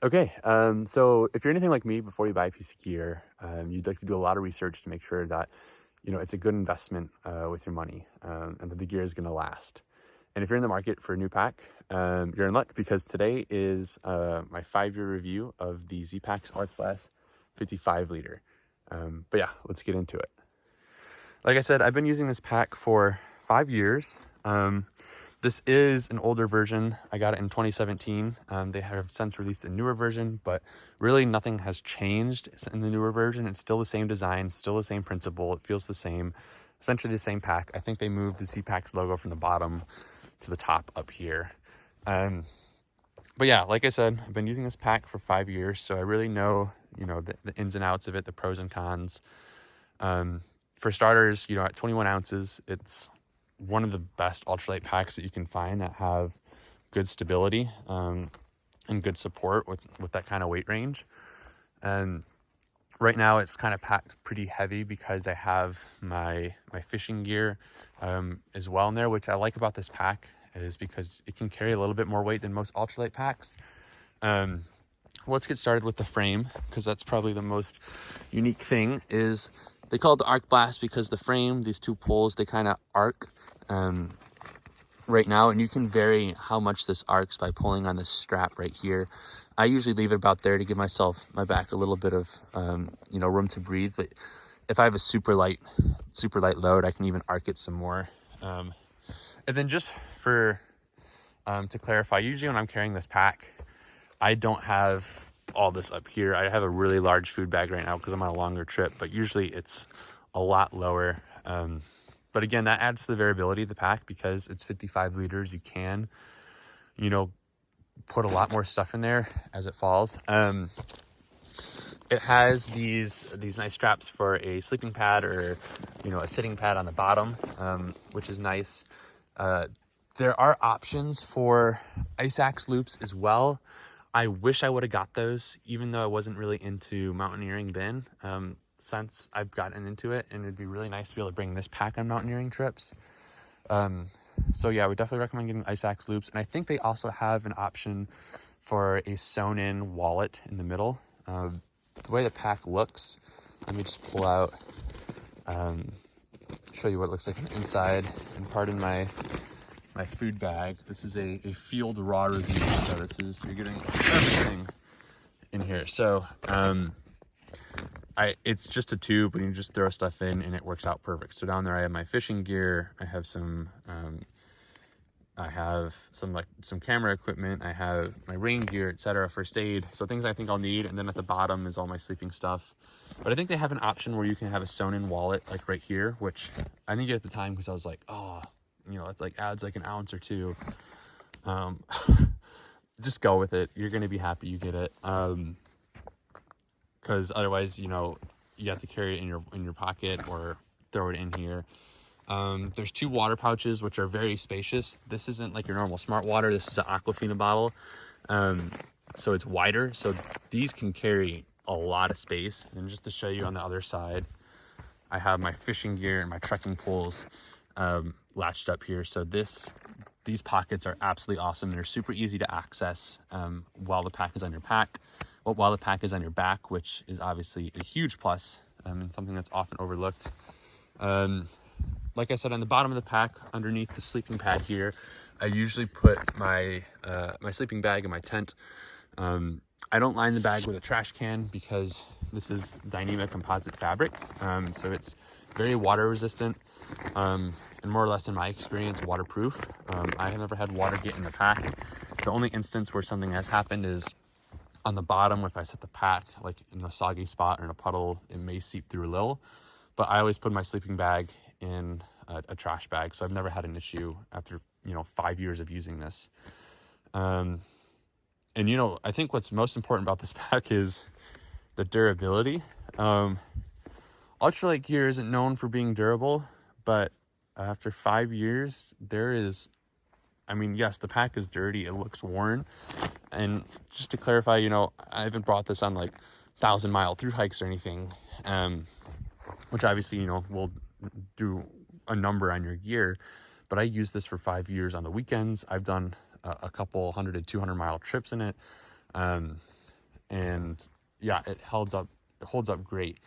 Okay, so if you're anything like me, before you buy a piece of gear, you'd like to do a lot of research to make sure that, it's a good investment with your money, and that the gear is going to last. And if you're in the market for a new pack, you're in luck because today is my 5-year review of the Zpacks Arc Blast 55 liter. But yeah, let's get into it. Like I said, I've been using this pack for 5 years. This is an older version. I got it in 2017. They have since released a newer version, but really nothing has changed in the newer version. It's still the same design, still the same principle. It feels the same, essentially the same pack. I think they moved the Zpacks logo from the bottom to the top up here. But yeah, like I said, I've been using this pack for 5 years, so I really know, the ins and outs of it, the pros and cons. For starters, at 21 ounces, it's one of the best ultralight packs that you can find that have good stability and good support with that kind of weight range. And right now it's kind of packed pretty heavy because I have my fishing gear as well in there, which I like about this pack is because it can carry a little bit more weight than most ultralight packs. Let's get started with the frame, because that's probably the most unique thing. Is they call it the Arc Blast because the frame, these two poles, they kind of arc right now, and you can vary how much this arcs by pulling on this strap right here. I usually leave it about there to give my back a little bit of room to breathe, but if I have a super light load, I can even arc it some more. And then just for to clarify, usually when I'm carrying this pack, I don't have all this up here. I have a really large food bag right now because I'm on a longer trip, but usually it's a lot lower. But again, that adds to the variability of the pack because it's 55 liters. You can, put a lot more stuff in there as it falls. It has these nice straps for a sleeping pad or, a sitting pad on the bottom, which is nice. There are options for ice axe loops as well. I wish I would have got those, even though I wasn't really into mountaineering then. Since I've gotten into it, and it'd be really nice to be able to bring this pack on mountaineering trips. So yeah, I would definitely recommend getting ice axe loops. And I think they also have an option for a sewn in wallet in the middle. The way the pack looks, let me just pull out, show you what it looks like on the inside, and pardon my food bag. This is a field raw review, so you're getting everything in here. So it's just a tube, and you just throw stuff in and it works out perfect. So down there I have my fishing gear, I have some camera equipment, I have my rain gear, etc., first aid, so things I think I'll need. And then at the bottom is all my sleeping stuff. But I think they have an option where you can have a sewn in wallet like right here, which I didn't get at the time because I was like, it's like adds like an ounce or two. Just go with it. You're gonna be happy you get it. Because otherwise, you have to carry it in your pocket or throw it in here. There's 2 water pouches, which are very spacious. This isn't like your normal smart water. This is an Aquafina bottle. So it's wider. So these can carry a lot of space. And just to show you on the other side, I have my fishing gear and my trekking poles latched up here. So these pockets are absolutely awesome. They're super easy to access while the pack is on your back, which is obviously a huge plus and something that's often overlooked. Like I said, on the bottom of the pack, underneath the sleeping pad here, I usually put my sleeping bag in my tent. I don't line the bag with a trash can because this is Dyneema composite fabric, so it's very water resistant and more or less, in my experience, waterproof. I have never had water get in the pack. The only instance where something has happened is on the bottom. If I set the pack like in a soggy spot or in a puddle, it may seep through a little, but I always put my sleeping bag in a trash bag, so I've never had an issue after 5 years of using this. And I think what's most important about this pack is the durability. Ultralight gear isn't known for being durable, but after 5 years, yes, the pack is dirty, it looks worn. And just to clarify, I haven't brought this on like 1,000-mile through hikes or anything, which obviously, will do a number on your gear. But I use this for 5 years on the weekends. I've done a couple 100 to 200 mile trips in it. and yeah, it holds up great.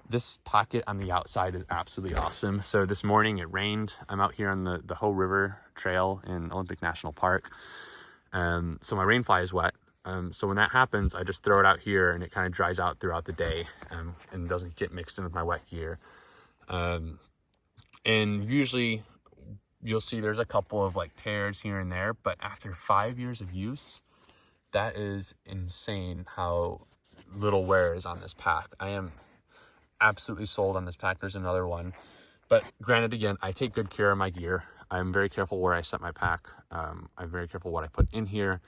This pocket on the outside is absolutely awesome. So this morning it rained. I'm out here on the Hoh River Trail in Olympic National Park. So my rain fly is wet. So when that happens, I just throw it out here and it kind of dries out throughout the day, and doesn't get mixed in with my wet gear. And usually you'll see there's a couple of like tears here and there, but after 5 years of use, that is insane how little wear is on this pack. I am absolutely sold on this pack. There's another one, but granted, again, I take good care of my gear. I'm very careful where I set my pack. I'm very careful what I put in here.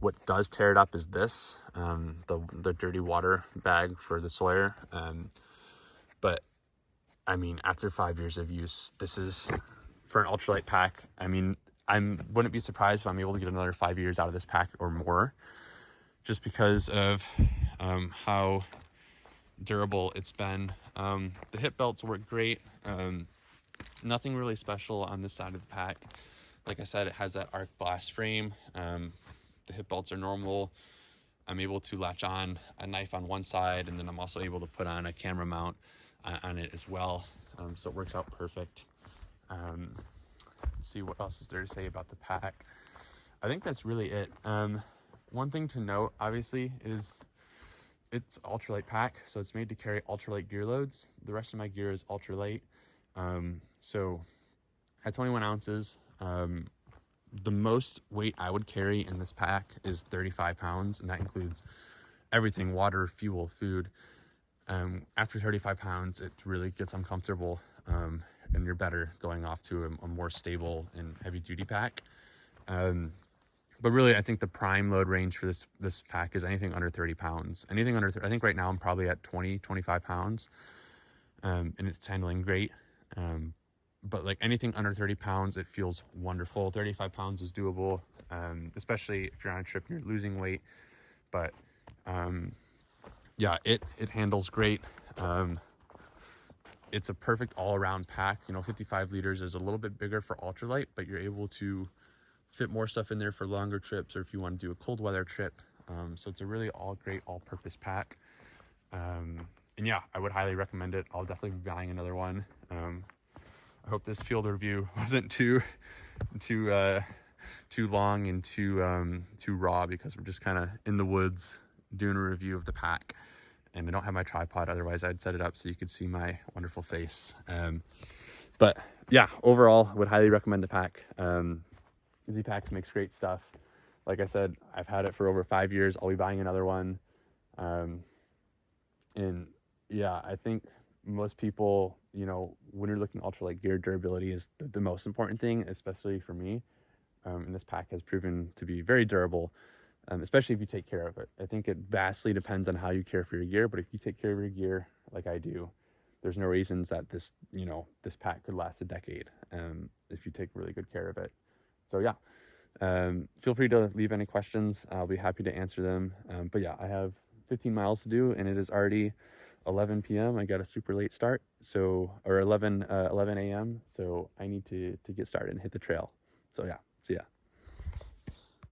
What does tear it up is this, the dirty water bag for the Sawyer. But I mean, after 5 years of use, this is, for an ultralight pack, I mean, wouldn't be surprised if I'm able to get another 5 years out of this pack or more, just because of how durable it's been. The hip belts work great. Nothing really special on this side of the pack. Like I said, it has that arc blast frame. The hip belts are normal. I'm able to latch on a knife on one side, and then I'm also able to put on a camera mount on it as well. So it works out perfect. Let's see, what else is there to say about the pack. I think that's really it. One thing to note, obviously, is it's ultralight pack, so it's made to carry ultralight gear loads. The rest of my gear is ultralight. So at 21 ounces, the most weight I would carry in this pack is 35 pounds, and that includes everything: water, fuel, food. After 35 pounds, it really gets uncomfortable, and you're better going off to a more stable and heavy duty pack. But really, I think the prime load range for this pack is anything under 30 pounds. Anything under, I think right now I'm probably at 25 pounds, and it's handling great. But like anything under 30 pounds, it feels wonderful. 35 pounds is doable, especially if you're on a trip and you're losing weight. But yeah, it handles great. It's a perfect all-around pack. 55 liters is a little bit bigger for ultralight, but you're able to fit more stuff in there for longer trips, or if you want to do a cold weather trip. So it's a really great all-purpose pack. And yeah, I would highly recommend it. I'll definitely be buying another one. I hope this field review wasn't too long and too raw, because we're just kind of in the woods doing a review of the pack, and I don't have my tripod. Otherwise I'd set it up so you could see my wonderful face. But yeah, overall, would highly recommend the pack. Zpacks makes great stuff. Like I said, I've had it for over 5 years. I'll be buying another one. And yeah, I think most people, when you're looking ultralight gear, durability is the most important thing, especially for me. And this pack has proven to be very durable, especially if you take care of it. I think it vastly depends on how you care for your gear, but if you take care of your gear like I do, there's no reasons that this pack could last a decade, if you take really good care of it. So yeah, feel free to leave any questions. I'll be happy to answer them. But yeah, I have 15 miles to do, and it is already 11 p.m. I got a super late start, or 11 a.m. So I need to get started and hit the trail. So yeah, see ya.